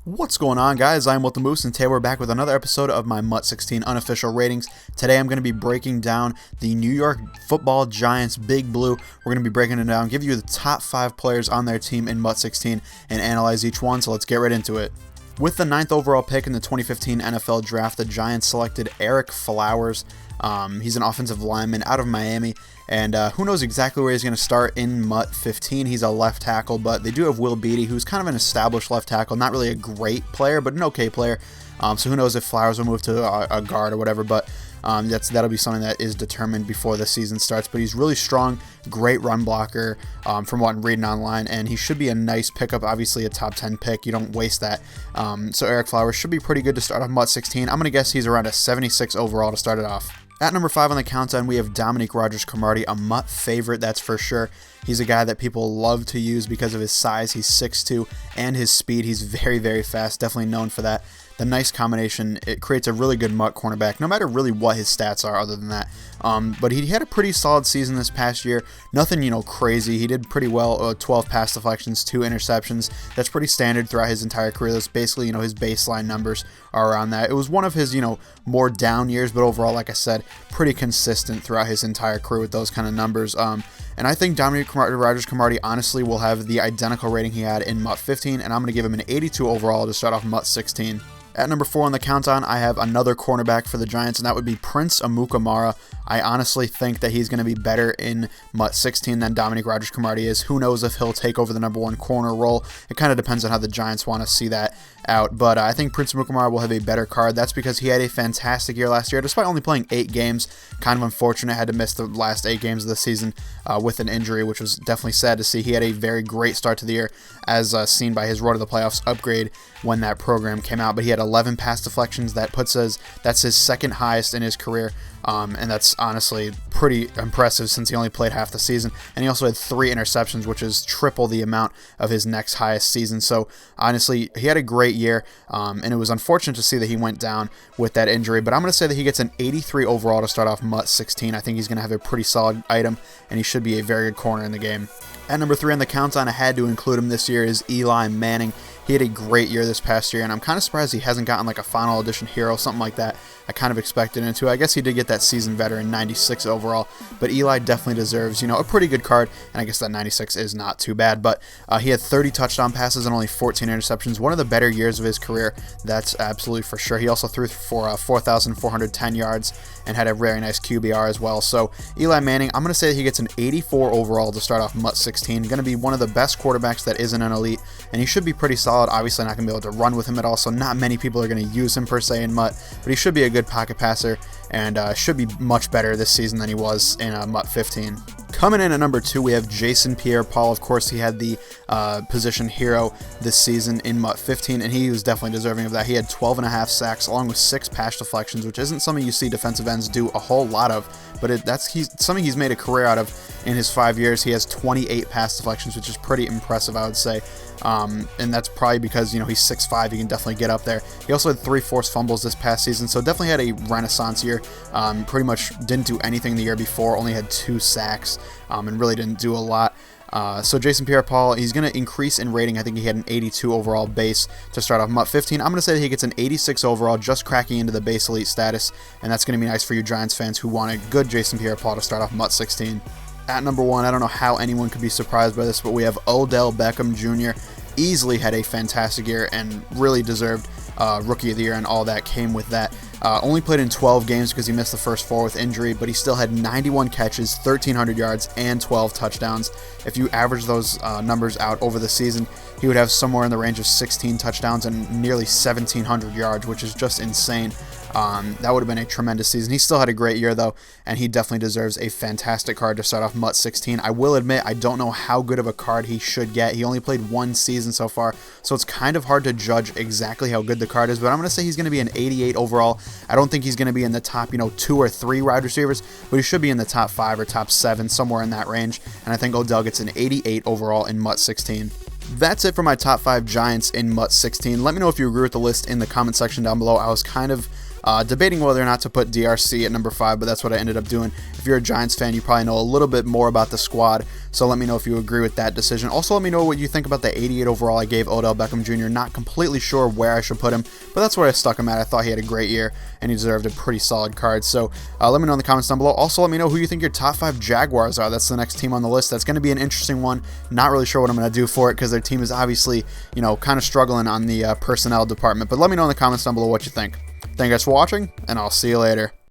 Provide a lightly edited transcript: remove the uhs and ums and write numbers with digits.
What's going on, guys? I'm With the Moose, and today we're back with another episode of my MUT 16 unofficial ratings. Today I'm going to be breaking down the New York Football Giants Big Blue. We're going to be breaking it down, give you the top 5 players on their team in MUT 16, and analyze each one, so let's get right into it. With the 9th overall pick in the 2015 NFL Draft, the Giants selected Ereck Flowers. He's an offensive lineman out of Miami, and who knows exactly where he's going to start in MUT 15. He's a left tackle, but they do have Will Beatty, who's kind of an established left tackle. Not really a great player, but an okay player. So who knows if Flowers will move to a guard or whatever, but that'll be something that is determined before the season starts. But he's really strong, great run blocker from what I'm reading online, and he should be a nice pickup, obviously a top 10 pick. You don't waste that. So Ereck Flowers should be pretty good to start off MUT 16. I'm going to guess he's around a 76 overall to start it off. At number 5 on the countdown, we have Dominique RodgersCromartie, a MUT favorite, that's for sure. He's a guy that people love to use because of his size. He's 6'2", and his speed. He's very, very fast, definitely known for that. The nice combination, it creates a really good MUT cornerback, no matter really what his stats are other than that. But he had a pretty solid season this past year. Nothing, crazy. He did pretty well, 12 pass deflections, 2 interceptions. That's pretty standard throughout his entire career. That's basically, his baseline numbers are around that. It was one of his, more down years, but overall, like I said, pretty consistent throughout his entire career with those kind of numbers. And I think Dominique RodgersCromartie honestly will have the identical rating he had in MUT 15, and I'm going to give him an 82 overall to start off MUT 16. At number 4 on the countdown, I have another cornerback for the Giants, and that would be Prince Amukamara. I honestly think that he's going to be better in MUT 16 than Dominique RodgersCromartie is. Who knows if he'll take over the number 1 corner role. It kind of depends on how the Giants want to see that out, but I think Prince Amukamara will have a better card. That's because he had a fantastic year last year, despite only playing 8 games. Kind of unfortunate, had to miss the last 8 games of the season with an injury, which was definitely sad to see. He had a very great start to the year, as seen by his road to the playoffs upgrade when that program came out, but he had 11 pass deflections. That's his second highest in his career, and that's honestly pretty impressive since he only played half the season. And he also had 3 interceptions, which is triple the amount of his next highest season. So honestly, he had a great year, and it was unfortunate to see that he went down with that injury, but I'm going to say that he gets an 83 overall to start off MUT 16. I think he's going to have a pretty solid item, and he should be a very good corner in the game. At number 3 on the countdown, I had to include him this year, is Eli Manning. He had a great year this past year, and I'm kind of surprised he hasn't gotten like a final edition hero, something like that. I kind of expected him to. I guess he did get that season veteran 96 overall, but Eli definitely deserves, a pretty good card, and I guess that 96 is not too bad. But he had 30 touchdown passes and only 14 interceptions. One of the better years of his career, that's absolutely for sure. He also threw for 4,410 yards and had a very nice QBR as well. So Eli Manning, I'm going to say that he gets an 84 overall to start off MUT 16. Going to be one of the best quarterbacks that isn't an elite, and he should be pretty solid. Obviously not going to be able to run with him at all, so not many people are going to use him per se in MUT, but he should be a good pocket passer, and should be much better this season than he was in MUT 15. Coming in at number 2, we have PierrePaul. Of course, he had the position hero this season in MUT 15, and he was definitely deserving of that. He had 12.5 sacks along with 6 pass deflections, which isn't something you see defensive ends do a whole lot of, but that's something he's made a career out of in his 5 years. He has 28 pass deflections, which is pretty impressive, I would say. And that's probably because, he's 6'5", he can definitely get up there. He also had 3 forced fumbles this past season, so definitely had a renaissance year. Pretty much didn't do anything the year before, only had 2 sacks, and really didn't do a lot. So PierrePaul, he's going to increase in rating. I think he had an 82 overall base to start off MUT 15. I'm going to say that he gets an 86 overall, just cracking into the base elite status, and that's going to be nice for you Giants fans who want a good PierrePaul to start off MUT 16. At number 1, I don't know how anyone could be surprised by this, but we have Odell Beckham Jr. Easily had a fantastic year and really deserved Rookie of the Year, and all that came with that. Only played in 12 games because he missed the first 4 with injury, but he still had 91 catches, 1,300 yards, and 12 touchdowns. If you average those numbers out over the season, he would have somewhere in the range of 16 touchdowns and nearly 1,700 yards, which is just insane. That would have been a tremendous season. He still had a great year, though, and he definitely deserves a fantastic card to start off MUT 16. I will admit, I don't know how good of a card he should get. He only played 1 season so far, so it's kind of hard to judge exactly how good the card is, but I'm going to say he's going to be an 88 overall. I don't think he's going to be in the top, 2 or 3 wide receivers, but he should be in the top 5 or top 7, somewhere in that range, and I think Odell gets an 88 overall in MUT 16. That's it for my top 5 Giants in MUT 16. Let me know if you agree with the list in the comment section down below. I was kind of debating whether or not to put DRC at number 5, but that's what I ended up doing. If you're a Giants fan, you probably know a little bit more about the squad, so let me know if you agree with that decision. Also, let me know what you think about the 88 overall I gave Odell Beckham Jr. Not completely sure where I should put him, but that's where I stuck him at. I thought he had a great year, and he deserved a pretty solid card. So let me know in the comments down below. Also, let me know who you think your top 5 Jaguars are. That's the next team on the list. That's going to be an interesting one. Not really sure what I'm going to do for it because their team is obviously, kind of struggling on the personnel department. But let me know in the comments down below what you think. Thank you guys for watching, and I'll see you later.